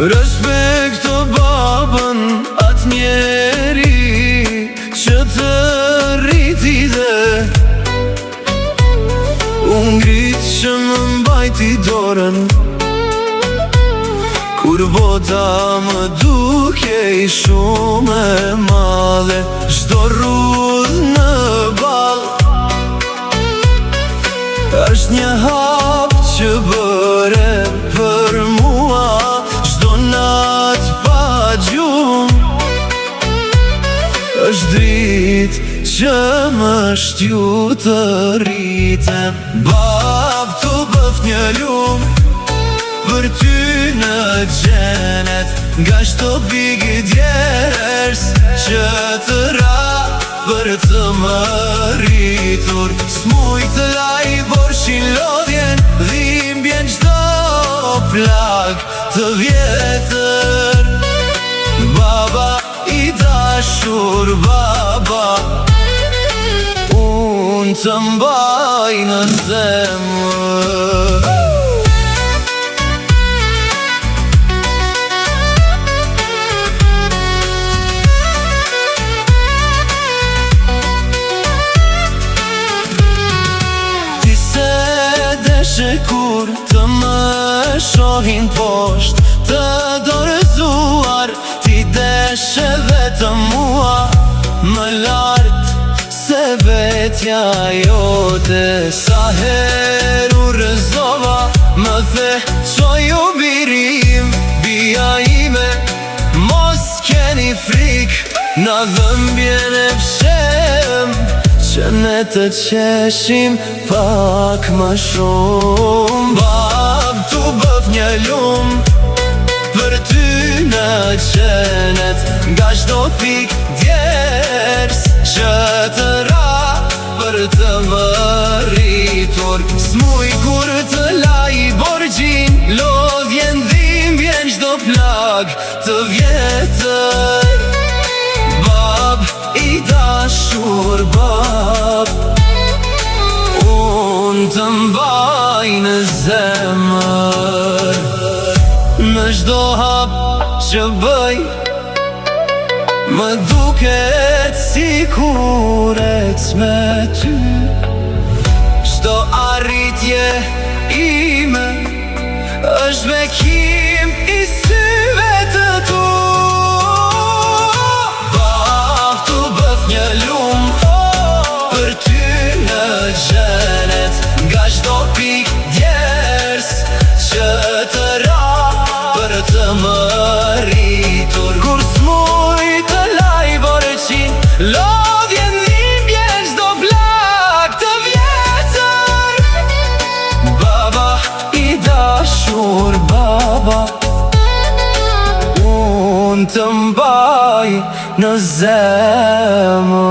Respekto babën atë njeri që të rriti dhe unë ngrit që më mbajti dorën kur bota më duke i shumë e madhe. Çdo rrudh në ball është një hap që bëre për mua. Çdo natë pa gjumë është dritë që më shtju të rritem. Bab, tu bëf një lumë për ty në xhenet, nga shto bigi djerës që të ra për të më rritur. S'muj të laj borshin lodhjen, dhimbjen qdo plak të vjetër. Baba i dashur, baba, unë të mbaj në zemër. Kur të më shohin posht të dorëzuar, ti deshe vetëm mua më lartë se vetja jote. Sa heru rëzova më the qoj u birim, bia ime mos keni frik, na dhëmbjen e fshem që ne të qeshim pak më shumë. Bab, tu bëf një lumë për ty në xhenet, nga çdo pik djerës që të ra për të më rritur. S'muj kur të laj borgjin, lodhjen dhimbjen çdo plak të vjetër. Bab i dashur, bab, unë të mbaj në zemër. Në çdo hap që bëj më duket sikur ec me ty. Çdo arritje ime është bekim i syve të tu. Nga çdo pik djerës që të ra për të më rritur. Kur s'muj të laj borëqin, lodhjen dhimbjen çdo plak të vjetër. Baba i dashur, baba, unë të mbaj në zemër.